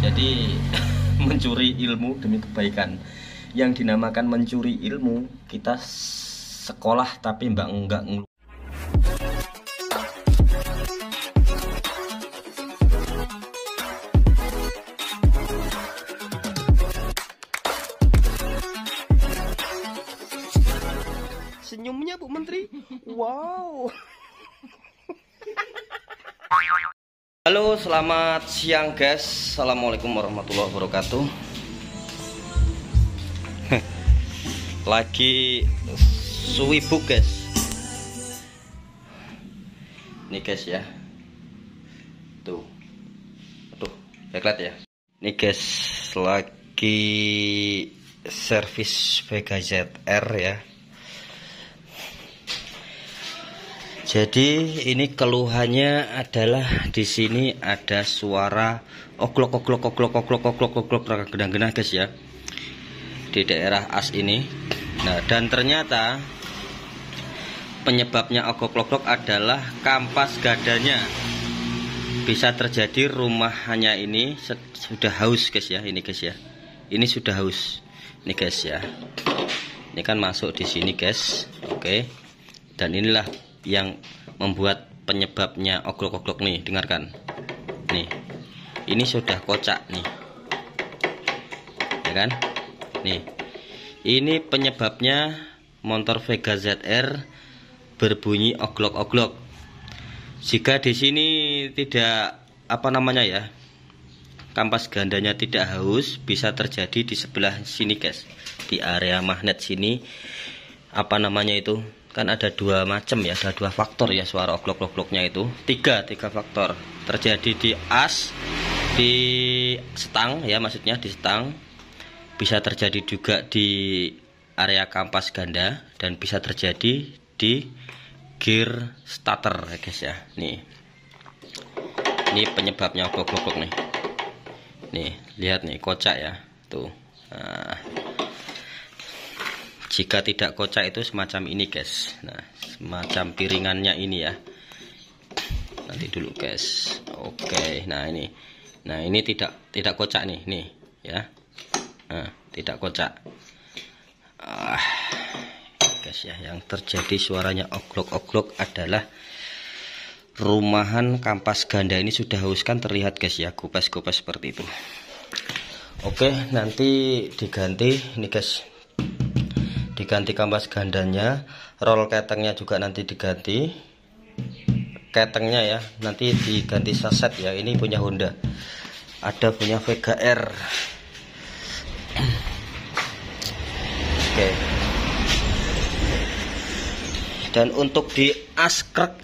Jadi mencuri ilmu demi kebaikan. Yang dinamakan mencuri ilmu, kita sekolah tapi enggak Senyumnya Bu Menteri. Wow. Halo, selamat siang guys. Assalamualaikum warahmatullahi wabarakatuh. Lagi suwibuk guys. Nih guys ya. Tuh. Aduh, backlight ya. Nih guys, lagi servis Vega ZR ya. Jadi ini keluhannya adalah di sini ada suara oklok genang-genang guys ya, di daerah as ini. Nah, dan ternyata penyebabnya oklok adalah kampas gadanya. Bisa terjadi rumahnya ini sudah haus guys ya, ini guys ya. Ini sudah haus. Ini guys ya. Ini kan masuk di sini guys. Oke. Dan inilah yang membuat penyebabnya oglok-oglok nih, dengarkan nih, ini sudah kocak nih ya kan, nih ini penyebabnya motor Vega ZR berbunyi oglok-oglok. Jika di sini tidak ya, kampas gandanya tidak haus, bisa terjadi di sebelah sini guys, di area magnet sini itu kan ada dua macam ya, ada dua faktor ya suara oglok-ogloknya itu, tiga faktor. Terjadi di as, di setang ya, maksudnya di setang, bisa terjadi juga di area kampas ganda, dan bisa terjadi di gear starter ya guys ya. Nih, ini penyebabnya oglok-oglok nih, lihat nih, kocak ya tuh. Nah, jika tidak kocak itu semacam ini guys. Nah, semacam piringannya ini ya. Nanti dulu guys. Oke, nah ini tidak kocak nih ya. Nah, tidak kocak. Guys ya, yang terjadi suaranya oglok-oglok adalah rumahan kampas ganda ini sudah haus, kan terlihat guys ya, gopes-gopes seperti itu. Oke, nanti diganti ini guys. Diganti kampas gandanya, roll ketengnya juga nanti diganti. Ketengnya ya, nanti diganti saset ya. Ini punya Honda. Ada punya Vega R. Oke. Dan untuk di askrek,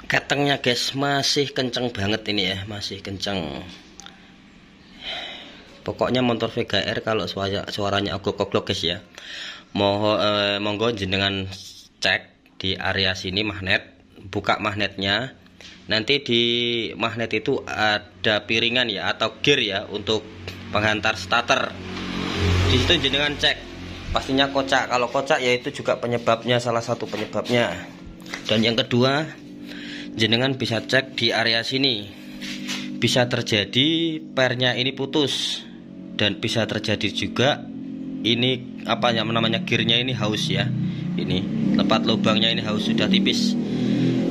ketengnya guys masih kenceng banget ini ya, masih kenceng. Pokoknya motor Vega R kalau suaranya oglok-oglok guys ya, monggo jenengan cek di area sini magnet, buka magnetnya. Nanti di magnet itu ada piringan ya, atau gear ya, untuk penghantar starter. Di situ jenengan cek, pastinya kocak. Kalau kocak ya itu juga penyebabnya, salah satu penyebabnya. Dan yang kedua, jenengan bisa cek di area sini, bisa terjadi pernya ini putus, dan bisa terjadi juga ini gearnya ini haus ya. Ini tempat lubangnya ini haus, sudah tipis.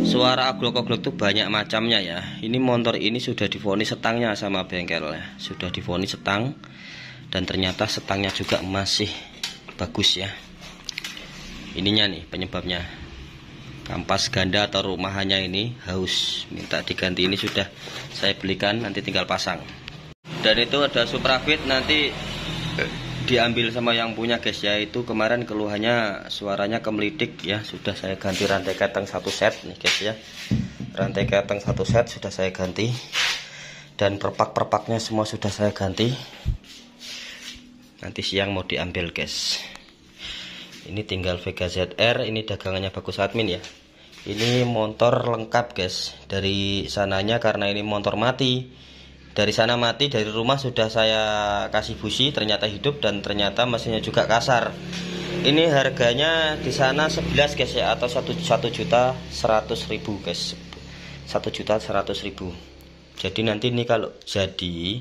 Suara oglok-oglok itu banyak macamnya ya. Ini motor ini sudah divonis setangnya sama bengkel ya, sudah divonis setang, dan ternyata setangnya juga masih bagus ya. Ininya nih penyebabnya, kampas ganda atau rumahannya ini haus, minta diganti. Ini sudah saya belikan, nanti tinggal pasang. Dan itu ada Suprafit, nanti diambil sama yang punya guys ya. Itu kemarin keluhannya suaranya kemelidik ya, sudah saya ganti rantai keteng satu set nih guys ya. Rantai keteng satu set sudah saya ganti, dan perpak-perpaknya semua sudah saya ganti. Nanti siang mau diambil guys. Ini tinggal Vega ZR, ini dagangannya Bagus Admin ya. Ini motor lengkap guys. Dari sananya, karena ini motor mati, dari sana mati, dari rumah sudah saya kasih busi, ternyata hidup, dan ternyata mesinnya juga kasar. Ini harganya di sana 11 guys ya, atau 1.100.000 guys, 1.100.000. Jadi nanti ini kalau jadi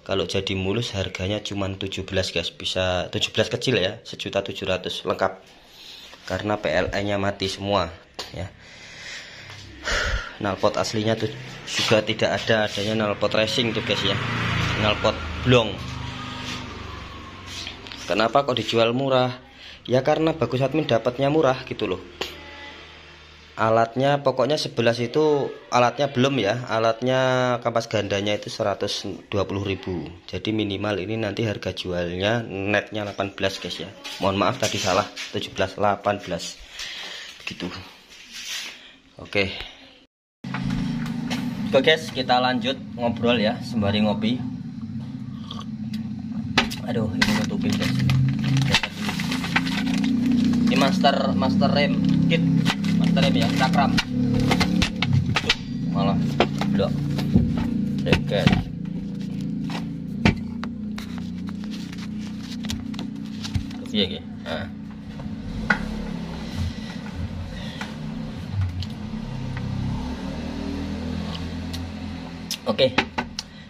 Kalau jadi mulus harganya cuma 17 guys, bisa 17 kecil ya, 1.700.000 lengkap. Karena PLN-nya mati semua ya. Knalpot aslinya tuh juga tidak adanya knalpot racing tuh guys ya. Knalpot blong. Kenapa kok dijual murah? Ya karena Bagus Admin dapatnya murah gitu loh. Alatnya pokoknya 11 itu alatnya belum ya. Alatnya kampas gandanya itu 120.000. Jadi minimal ini nanti harga jualnya netnya 18 guys ya. Mohon maaf tadi salah, 17, 18. Begitu. Oke. Oke guys, kita lanjut ngobrol ya sembari ngopi. Aduh, ini nutupin guys. Ini master rem kit, master rem ya, cakram. Malah blok. Guys. Iya gitu. Nah. Oke.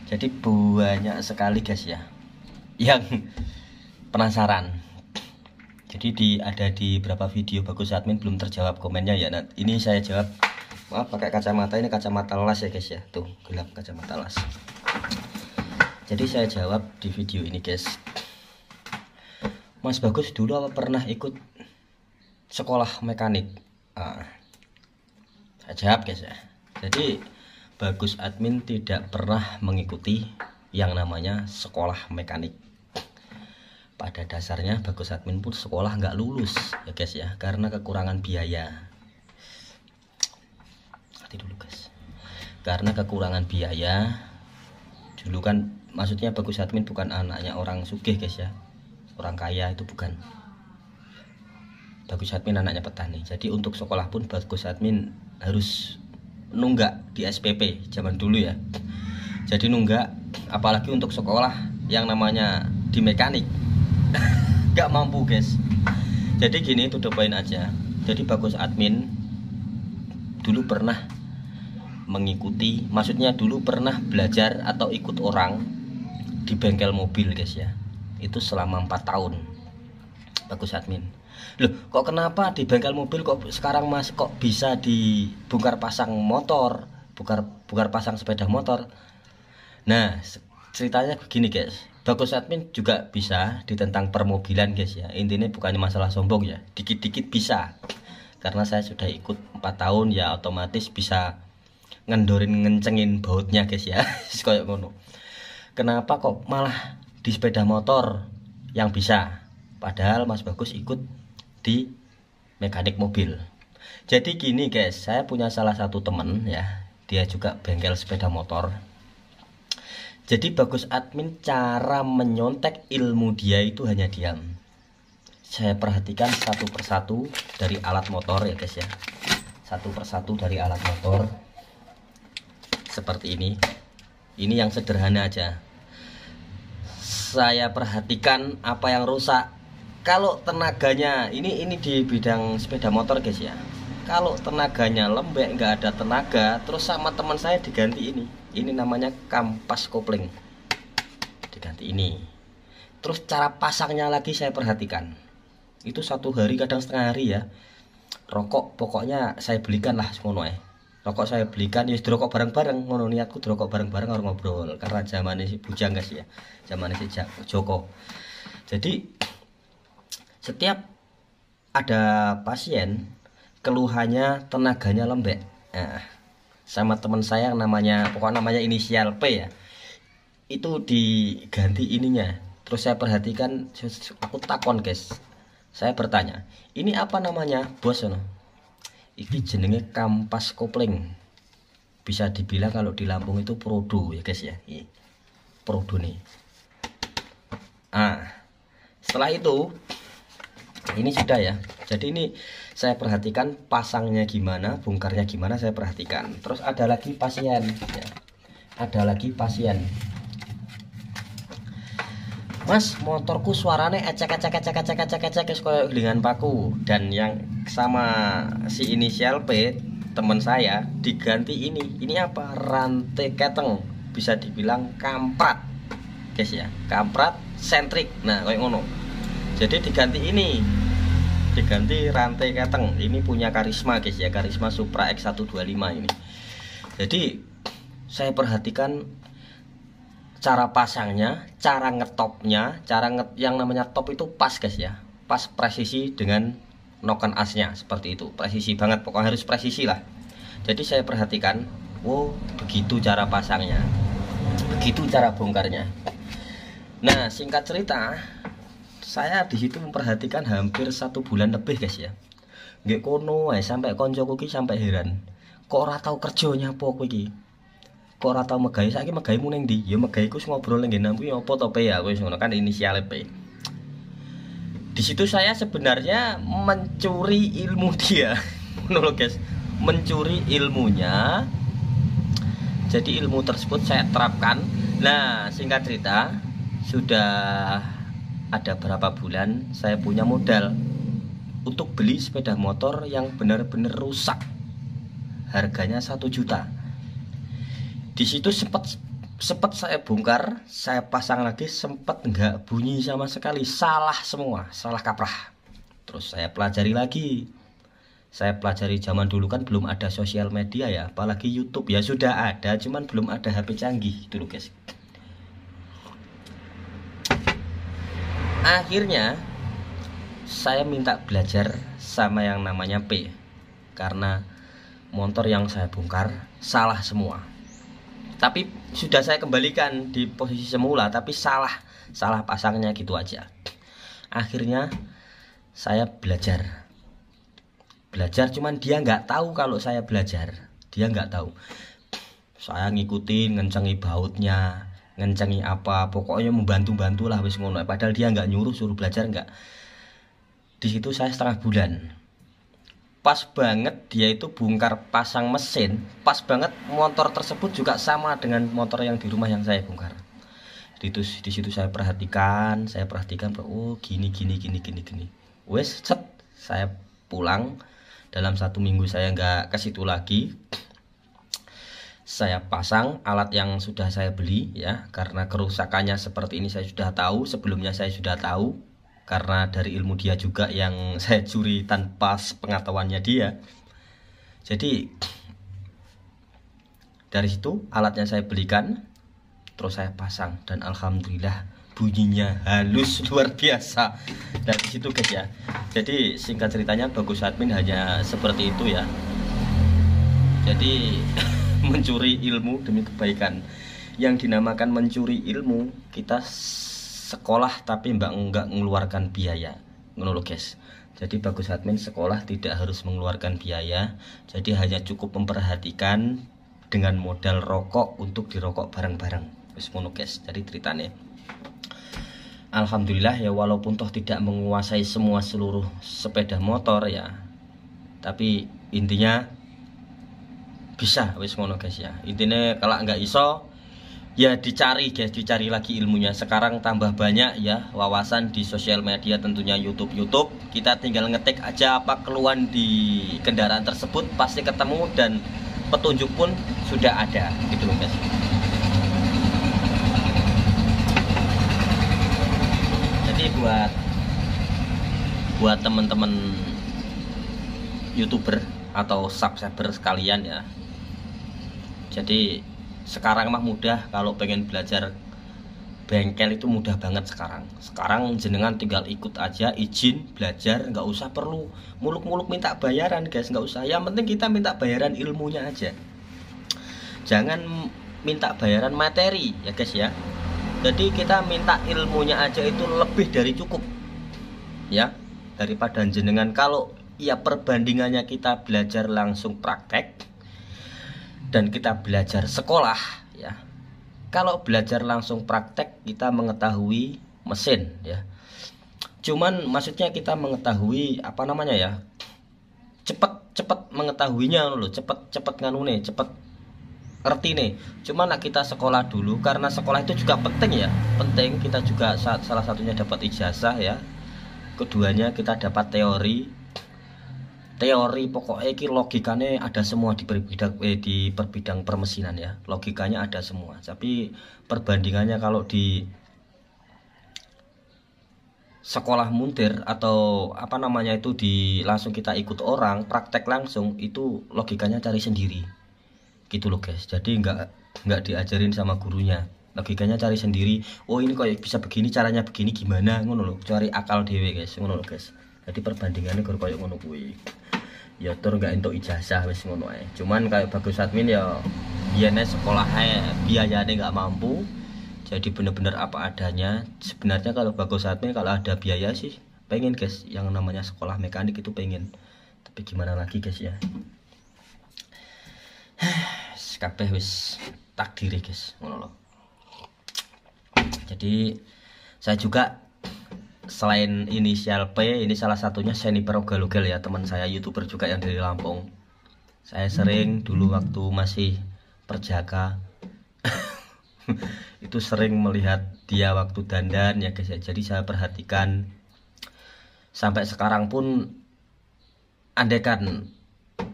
Jadi banyak sekali guys ya yang penasaran. Jadi ada di beberapa video Bagus Admin belum terjawab komennya ya. Nah, ini saya jawab. Maaf pakai kacamata, ini kacamata las ya guys ya. Tuh gelap kacamata las. Jadi saya jawab di video ini guys. Mas Bagus dulu apa pernah ikut sekolah mekanik? Saya jawab guys ya. Jadi Bagus Admin tidak pernah mengikuti yang namanya sekolah mekanik. Pada dasarnya Bagus Admin pun sekolah nggak lulus ya guys ya, karena kekurangan biaya. Hati dulu guys. Karena kekurangan biaya. Dulu kan maksudnya Bagus Admin bukan anaknya orang sugih guys ya, orang kaya itu bukan. Bagus Admin anaknya petani. Jadi untuk sekolah pun Bagus Admin harus nunggak di SPP zaman dulu ya. Jadi nunggak, apalagi untuk sekolah yang namanya di mekanik. Gak mampu guys. Jadi gini, to the point aja. Jadi Bagus Admin dulu pernah mengikuti, maksudnya dulu pernah belajar atau ikut orang di bengkel mobil guys ya. Itu selama 4 tahun Bagus Admin. Loh, kok kenapa di bengkel mobil kok sekarang mas kok bisa dibongkar pasang motor, bongkar pasang sepeda motor? Nah, ceritanya begini guys. Bagus Admin juga bisa ditentang permobilan guys ya. Intinya bukannya masalah sombong ya, dikit-dikit bisa. Karena saya sudah ikut 4 tahun ya, otomatis bisa ngencengin bautnya guys ya. Kayak ngono. Kenapa kok malah di sepeda motor yang bisa? Padahal Mas Bagus ikut di mekanik mobil. Jadi gini guys, saya punya salah satu temen ya, dia juga bengkel sepeda motor. Jadi Bagus Admin cara menyontek ilmu dia itu hanya diam. Saya perhatikan satu persatu dari alat motor ya guys ya. Satu persatu dari alat motor seperti ini. Ini yang sederhana aja. Saya perhatikan apa yang rusak. Kalau tenaganya ini di bidang sepeda motor guys ya. Kalau tenaganya lembek, nggak ada tenaga, terus sama teman saya diganti ini. Ini namanya kampas kopling. Diganti ini. Terus cara pasangnya lagi saya perhatikan. Itu 1 hari kadang setengah hari ya. Rokok pokoknya saya belikan lah semono Rokok saya belikan ya rokok bareng-bareng, ngono niatku rokok bareng-bareng orang ngobrol karena zamannya si bujang guys ya. Zamannya si Joko. Jadi setiap ada pasien keluhannya tenaganya lembek. Nah, sama teman saya yang pokoknya namanya inisial P ya, itu diganti ininya. Terus saya perhatikan, aku takon guys, saya bertanya, ini apa namanya bos? Ini jenenge kampas kopling. Bisa dibilang kalau di Lampung itu Prodo ya guys ya. Prodo nih. Setelah itu ini sudah ya. Jadi ini saya perhatikan pasangnya gimana, bongkarnya gimana, saya perhatikan. Terus ada lagi pasien ya. Ada lagi pasien. Mas, motorku suaranya ecek kayak gelingan paku. Dan yang sama si inisial P, teman saya, diganti ini. Ini apa? Rantai keteng. Bisa dibilang kamprat. guys ya, kamprat sentrik. Nah kayak ngono. Jadi diganti ini, diganti rantai keteng. Ini punya Karisma guys ya, Karisma Supra X125 ini. Jadi saya perhatikan cara pasangnya, cara ngetopnya, yang namanya top itu pas guys ya, pas presisi dengan noken asnya seperti itu, presisi banget, pokoknya harus presisi lah. Jadi saya perhatikan, wow begitu cara pasangnya, begitu cara bongkarnya. Nah singkat cerita, saya di situ memperhatikan hampir 1 bulan lebih guys ya. Nggak kono sampai koncoku ki sampai heran, kok ora tau kerjanya apa kowe iki? Kok ora tau megawe? Saiki megawemu ning ndi? Ya megaweku ngobrol ning ngene kuwi apa to P ya, wis ngono kan inisiale P. Di situ saya sebenarnya mencuri ilmu dia. Ngono guys, mencuri ilmunya. Jadi ilmu tersebut saya terapkan. Nah, singkat cerita, sudah ada berapa bulan saya punya modal untuk beli sepeda motor yang benar-benar rusak. Harganya 1 juta. Di situ sempat saya bongkar, saya pasang lagi, sempat nggak bunyi sama sekali, salah semua, salah kaprah. Terus saya pelajari lagi. Saya pelajari, zaman dulu kan belum ada sosial media ya, apalagi YouTube ya sudah ada, cuman belum ada HP canggih dulu guys. Akhirnya saya minta belajar sama yang namanya P, karena motor yang saya bongkar salah semua. Tapi sudah saya kembalikan di posisi semula, tapi salah pasangnya gitu aja. Akhirnya saya belajar, cuman dia nggak tahu kalau saya belajar, dia nggak tahu. Saya ngikutin, ngencengi bautnya, ngencengi apa, pokoknya membantu lah wis ngono. Padahal dia nggak nyuruh suruh belajar, nggak. Di situ saya setengah bulan. Pas banget dia itu bongkar pasang mesin, pas banget motor tersebut juga sama dengan motor yang di rumah yang saya bongkar. Di situ saya perhatikan, oh gini. Wes set, saya pulang. Dalam 1 minggu saya nggak ke situ lagi. Saya pasang alat yang sudah saya beli ya, karena kerusakannya seperti ini saya sudah tahu, sebelumnya saya sudah tahu. Karena dari ilmu dia juga yang saya curi tanpa pengetahuannya dia. Jadi dari situ alatnya saya belikan, terus saya pasang, dan alhamdulillah bunyinya halus luar biasa. Dari situ guys ya. Jadi singkat ceritanya Bagus Admin hanya seperti itu ya. Jadi mencuri ilmu demi kebaikan. Yang dinamakan mencuri ilmu, kita sekolah tapi enggak mengeluarkan biaya, ngono guys. Jadi Bagus Admin sekolah tidak harus mengeluarkan biaya, jadi hanya cukup memperhatikan dengan modal rokok untuk dirokok bareng-bareng. Wis ngono guys, jadi ceritanya. Alhamdulillah ya, walaupun toh tidak menguasai seluruh sepeda motor ya, tapi intinya bisa, wis ngono guys ya. Intinya kalau nggak iso ya dicari guys, dicari lagi ilmunya. Sekarang tambah banyak ya wawasan di sosial media, tentunya YouTube. Kita tinggal ngetik aja apa keluhan di kendaraan tersebut, pasti ketemu, dan petunjuk pun sudah ada gitu loh guys. Jadi buat teman-teman YouTuber atau subscriber sekalian ya, jadi sekarang mah mudah, kalau pengen belajar bengkel itu mudah banget sekarang jenengan tinggal ikut aja, izin belajar, nggak usah perlu muluk-muluk minta bayaran guys, nggak usah. Yang penting kita minta bayaran ilmunya aja, jangan minta bayaran materi ya guys ya. Jadi kita minta ilmunya aja itu lebih dari cukup ya, daripada jenengan kalau ya perbandingannya kita belajar langsung praktek dan kita belajar sekolah ya. Kalau belajar langsung praktek kita mengetahui mesin ya, cuman maksudnya kita mengetahui apa namanya ya, cepet mengetahuinya loh, cepet nganune, cepet ngerti nih. Cuman kita sekolah dulu, karena sekolah itu juga penting ya, penting. Kita juga salah satunya dapat ijazah ya, keduanya kita dapat teori pokoknya iki logikanya ada semua di perbidang permesinan ya, logikanya ada semua. Tapi perbandingannya kalau di sekolah muntir atau apa namanya itu langsung kita ikut orang praktek langsung, itu logikanya cari sendiri gitu loh guys. Jadi nggak diajarin sama gurunya, logikanya cari sendiri. Oh ini kok bisa begini, caranya begini gimana, ngono loh, cari akal dewe guys, ngono loh guys. Jadi perbandingannya kalau kayak ngono kuwi ya tur nggak entuk ijazah wis ngono ae. Cuman kayak Bagus Admin ya biasanya sekolahnya biayanya nggak mampu, jadi bener-bener apa adanya. Sebenarnya kalau Bagus Admin kalau ada biaya sih pengen guys yang namanya sekolah mekanik itu pengen, tapi gimana lagi guys ya, kabeh wis takdir guys, ngono loh. Jadi saya juga selain inisial P, ini salah satunya Sniper Ugal-Ugal ya, teman saya YouTuber juga yang dari Lampung. Saya sering dulu waktu masih perjaka itu sering melihat dia waktu dandan ya guys ya. Jadi saya perhatikan sampai sekarang pun, andaikan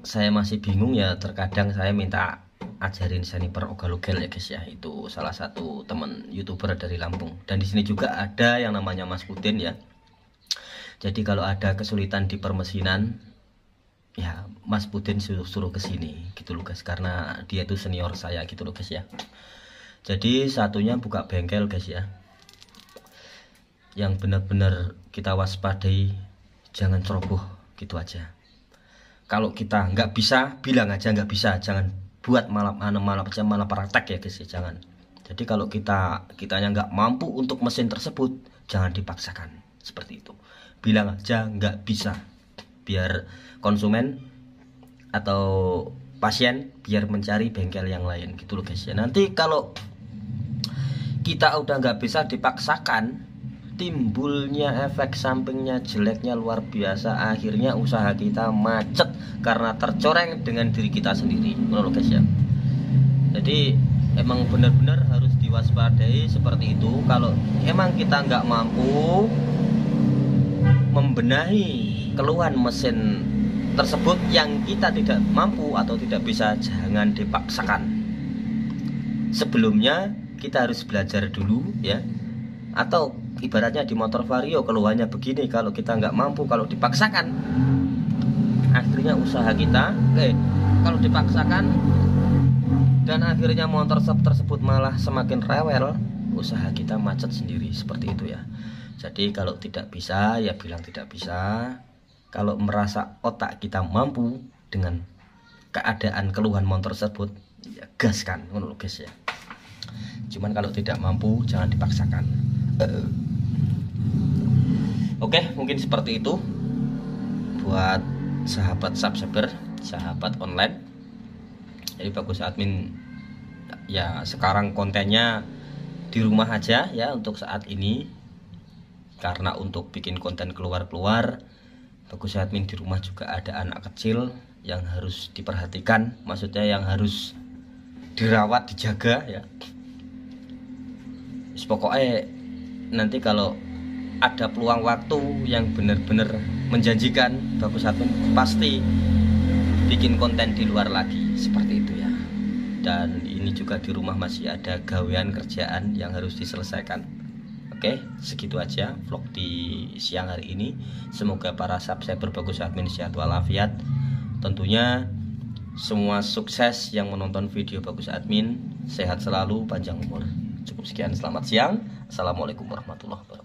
saya masih bingung ya terkadang saya minta ajarin Sniper Ugal-Ugal ya guys ya. Itu salah satu teman YouTuber dari Lampung. Dan di sini juga ada yang namanya Mas Putin ya. Jadi kalau ada kesulitan di permesinan ya Mas Putin suruh ke sini gitu loh guys, karena dia itu senior saya gitu loh guys ya. Jadi satunya buka bengkel guys ya. Yang benar-benar kita waspadai, jangan ceroboh gitu aja. Kalau kita nggak bisa, bilang aja nggak bisa, jangan buat malah praktek ya guys ya, jangan. Jadi kalau kitanya nggak mampu untuk mesin tersebut, jangan dipaksakan seperti itu. Bilang aja nggak bisa, biar konsumen atau pasien biar mencari bengkel yang lain gitu loh guys ya. Nanti kalau kita udah nggak bisa dipaksakan, timbulnya efek sampingnya jeleknya luar biasa. Akhirnya usaha kita macet karena tercoreng dengan diri kita sendiri, menurut guys ya. Jadi emang benar-benar harus diwaspadai seperti itu. Kalau emang kita nggak mampu membenahi keluhan mesin tersebut yang kita tidak mampu atau tidak bisa, jangan dipaksakan. Sebelumnya kita harus belajar dulu ya. Atau ibaratnya di motor vario keluhannya begini, kalau kita nggak mampu, kalau dipaksakan, akhirnya usaha kita kalau dipaksakan dan akhirnya motor tersebut malah semakin rewel, usaha kita macet sendiri seperti itu ya. Jadi kalau tidak bisa ya bilang tidak bisa. Kalau merasa otak kita mampu dengan keadaan keluhan motor tersebut, ya gaskan, menurut guys ya. Cuman kalau tidak mampu jangan dipaksakan. Oke, mungkin seperti itu buat sahabat subscriber, sahabat online. Jadi Bagus Admin ya sekarang kontennya di rumah aja ya untuk saat ini, karena untuk bikin konten keluar-keluar Bagus Admin di rumah juga ada anak kecil yang harus diperhatikan, maksudnya yang harus dirawat, dijaga ya. Pokoknya nanti kalau ada peluang waktu yang benar-benar menjanjikan, Bagus Admin pasti bikin konten di luar lagi seperti itu ya. Dan ini juga di rumah masih ada gawean kerjaan yang harus diselesaikan. Oke, segitu aja vlog di siang hari ini. Semoga para subscriber Bagus Admin sehat walafiat. Tentunya semua sukses yang menonton video Bagus Admin, sehat selalu, panjang umur. Cukup sekian, selamat siang. Assalamualaikum warahmatullahi wabarakatuh.